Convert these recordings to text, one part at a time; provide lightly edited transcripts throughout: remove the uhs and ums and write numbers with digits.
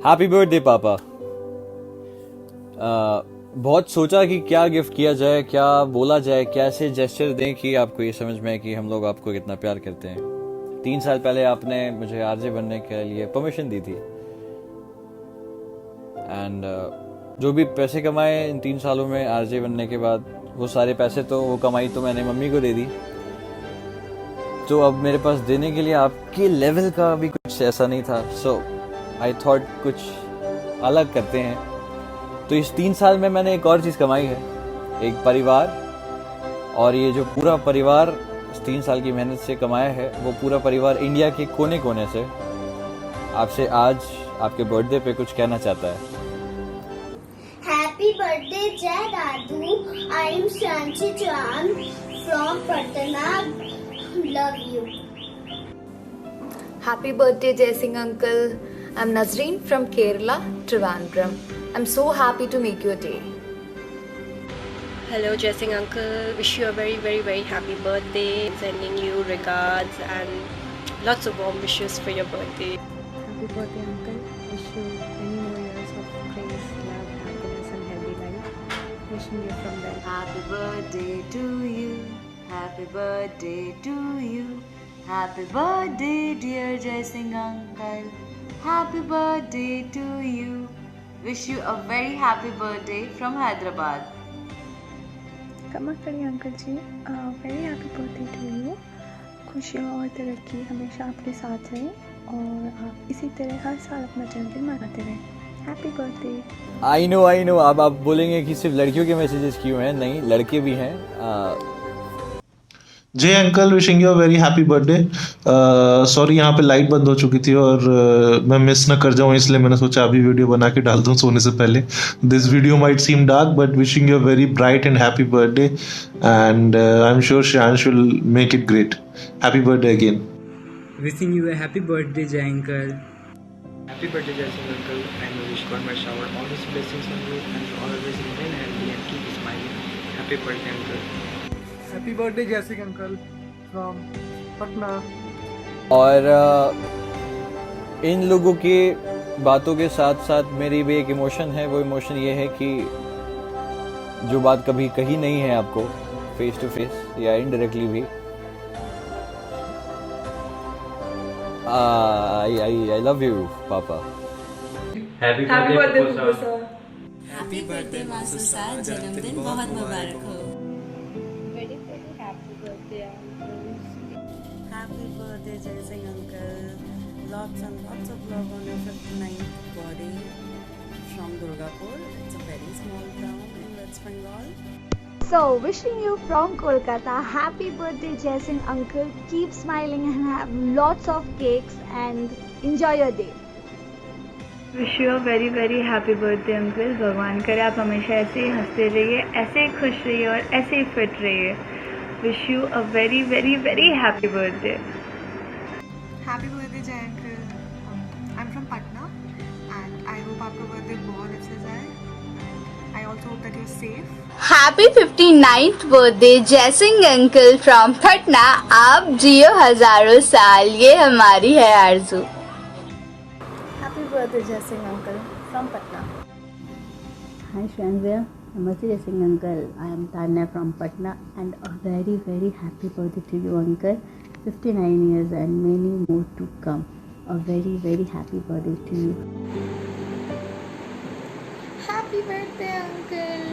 Happy birthday पापा। बहुत सोचा कि क्या गिफ्ट किया जाए, क्या बोला जाए, कैसे जेस्चर दें कि आपको ये समझ में आए कि हम लोग आपको कितना प्यार करते हैं। 3 साल पहले आपने मुझे आरजे बनने के लिए परमिशन दी थी एंड जो भी पैसे कमाए इन 3 सालों में आरजे बनने के बाद, वो सारे पैसे तो वो कमाई तो मैंने मम्मी को दे दी। तो अब मेरे पास देने के लिए आपके लेवल का भी कुछ ऐसा नहीं था। सो आई थॉट कुछ अलग करते हैं। तो इस 3 साल में मैंने एक और चीज़ कमाई है, एक परिवार। और ये जो पूरा परिवार इस 3 साल की मेहनत से कमाया है, वो पूरा परिवार इंडिया के कोने कोने से आपसे आज आपके बर्थडे पे कुछ कहना चाहता है। Happy birthday, Jai Dadu. I am Shanchi Chan from Patna. Love you. Happy birthday, Jai Singh uncle. I'm Nazreen from Kerala, Trivandrum. I'm so happy to make your day. Hello, Jai Singh uncle. Wish you a very, very, very happy birthday. Sending you regards and lots of warm wishes for your birthday. Happy birthday, uncle. Wish you many more years of grace, love, happiness, and healthy life. Wishing you from the Happy birthday to you. Happy birthday to you. Happy birthday, dear Jai Singh uncle. Happy birthday to you. Wish you a very happy birthday from Hyderabad. कमाकड़ी uncle ji, very happy birthday to you. खुशियाँ और तरक्की हमेशा आपके साथ रहे और आप इसी तरह हर साल अपना जन्मदिन मनाते रहें। Happy birthday. आई नो अब आप बोलेंगे कि सिर्फ लड़कियों के मैसेजेस क्यों हैं। नहीं, लड़के भी हैं। जय uncle, wishing you a very happy birthday. Sorry, यहाँ पे लाइट बंद हो चुकी थी और मैं मिस ना कर जाऊँ, इसलिए मैंने सोचा अभी वीडियो बना के डाल दूँ सोने से पहले। This video might seem dark but wishing you a very bright and happy birthday and I am sure Shreyansh will make it great. Happy birthday again. Wishing you a happy birthday, Jai uncle. Happy birthday, Jai Singh uncle, and I wish God may shower all His blessings on you and you always remain healthy and keep smiling. Happy birthday, uncle. Happy birthday, Jai Singh uncle from Patna. और इन लोगों की बातों के साथ साथ मेरी भी एक इमोशन है। वो इमोशन ये है कि जो बात कभी कही नहीं है आपको फेस टू फेस या इनडायरेक्टली भी, I love you, Papa. Happy birthday Pupusa. Happy birthday मासू साहब, जन्मदिन बहुत मुबारक हो। Very very happy birthday uncle. Happy birthday, Jai Singh uncle. Lots and lots of love on your 59th birthday from Durgapur. It's a very small town in West Bengal. So, wishing you from Kolkata, happy birthday, Jai Singh uncle. Keep smiling and have lots of cakes and enjoy your day. Wish you a very very happy birthday uncle. भगवान करे आप हमेशा ऐसे ही हंसते रहिए, ऐसे ही खुश रहिए और ऐसे ही फिट रहिए। Wish you a very very very happy birthday. Happy birthday Jai uncle. I am from Patna and I hope आपका बर्थडे बहुत अच्छा जाए। I also hope that you are safe. Happy 59th birthday, Jai Singh uncle from Patna. आप जियो हजारों साल, ये हमारी है आरज़ू। हैप्पी बर्थडे जय Singh uncle from Patna. Hi Shranvia, Namaste Jai Singh uncle. I am Tanya from Patna and a very very happy birthday to you uncle. 59 years and many more to come. A very very happy birthday to you. Happy birthday uncle.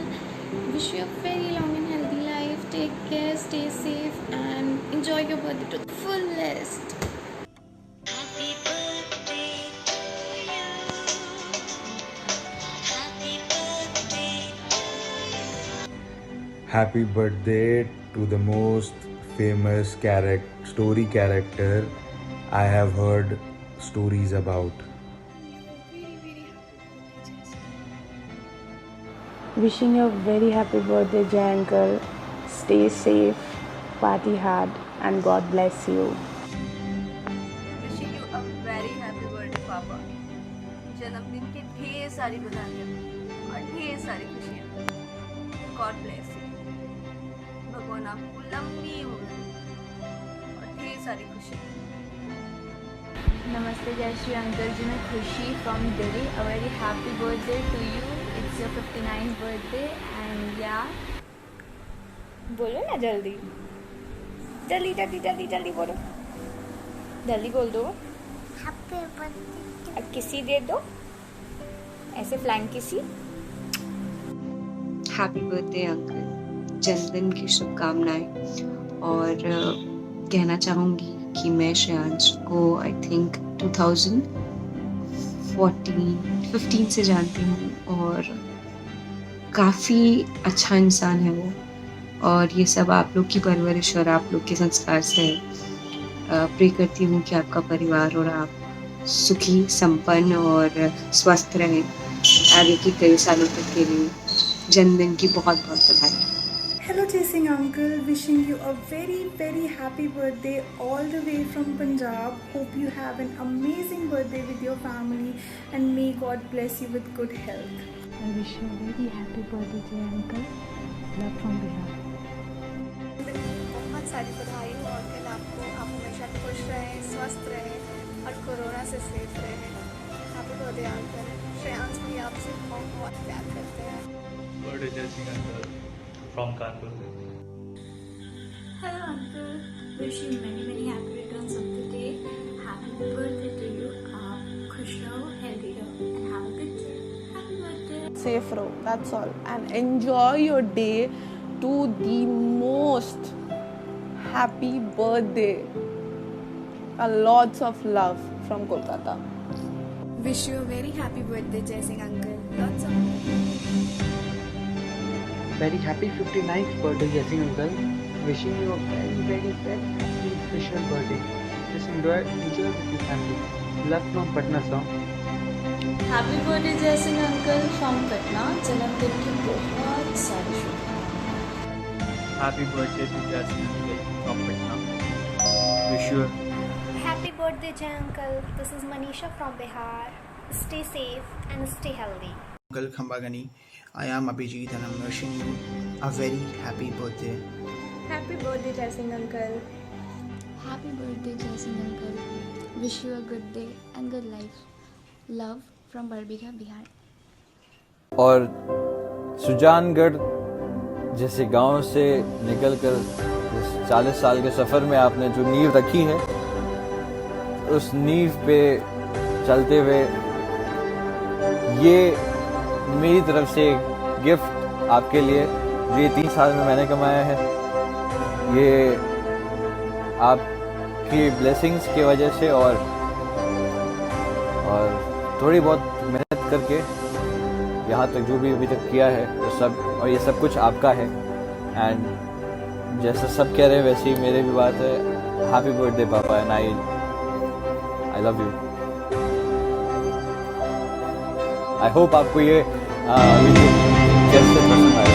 Wish you a very long and healthy life. Take care, stay safe and enjoy your birthday to the fullest. Happy birthday to you. Happy birthday to you. Happy birthday to the most famous story character I have heard stories about. Wishing you a very happy birthday Jai uncle. Stay safe, party hard and God bless you. Wishing you a very happy birthday पापा। जन्मदिन की ढेर सारी बधाइयाँ और ढेर सारी खुशियाँ। God bless you। भगवान आपको लंबी उम्र और ढेर सारी खुशियाँ। Namaste Jayashree Uncle ji, मैं खुशी from Delhi. A very happy birthday to you. It's your 59th birthday and yeah. बोलो ना जल्दी जल्दी जल्दी जल्दी जल्दी बोलो, जल्दी बोल दो. Happy birthday. अब किसी दे दो ऐसे फ्लैंक किसी. हैप्पी बर्थडे अंकल, जन्मदिन की शुभकामनाएं. और कहना चाहूँगी कि मैं श्रेयांश को आई थिंक 2015 से जानती हूँ और काफ़ी अच्छा इंसान है वो. और ये सब आप लोग की परवरिश और आप लोग के संस्कार से है. प्रे करती हूँ कि आपका परिवार और आप सुखी, संपन्न और स्वस्थ रहें आगे के कई सालों तक के लिए. जन्मदिन की बहुत बहुत बधाई. Hello Jaising Uncle, wishing you a very very happy birthday all the way from Punjab. Hope you have an amazing birthday with your family and may God bless you with good health. I wish you a very happy birthday to your uncle. Love from Bihar. बहुत सारी बधाई हो uncle आपको. आप हमेशा खुश रहें, स्वस्थ रहें और कोरोना से सेफ रहें. Happy birthday uncle. श्रेयांश भी आपसे बहुत बहुत प्यार करते हैं. Birthday Jaisingh uncle from Kanpur. Hello uncle, wish you many happy returns of the day. Happy birthday to you. खुश रहो, healthy रहो and have a good day. Happy birthday. Safe रहो, that's all, and enjoy your day to the most. Happy birthday. Lots of love from Kolkata. Wish you a very happy birthday Jaising Uncle. Lots of love. Very happy 59th birthday Jayasingh Uncle. Wishing you a very happy special birthday. Just enjoy with your family. Love from Patna sir. Happy birthday Jaisingh uncle from Patna. जन्मदिन की बहुत सारी शुभकामनाएं. Happy birthday to Jayasingh Uncle from Patna. Wish you Happy birthday Jay Uncle. This is Manisha from Bihar. Stay safe and stay healthy. Uncle Khambagani, I am Abhijit and I'm wishing you a very happy birthday. Happy birthday Jaising Uncle. Happy birthday Jayasingh Uncle. Wish you a good day and good life. Love from Barbika, Bihar. और सुजानगढ़ जैसे गांव से निकलकर 40 साल के सफ़र में आपने जो नींव रखी है, उस नींव पे चलते हुए ये मेरी तरफ से गिफ्ट आपके लिए, जो ये 3 साल में मैंने कमाया है, ये आपकी ब्लेसिंग्स की वजह से और थोड़ी बहुत मेहनत करके यहाँ तक जो भी अभी तक किया है वो सब, और ये सब कुछ आपका है. एंड जैसा सब कह रहे हैं वैसे ही मेरे भी बात है. हैप्पी बर्थडे पापा and I love you. I hope आपको ये वीडियो कैसे पसंद आया.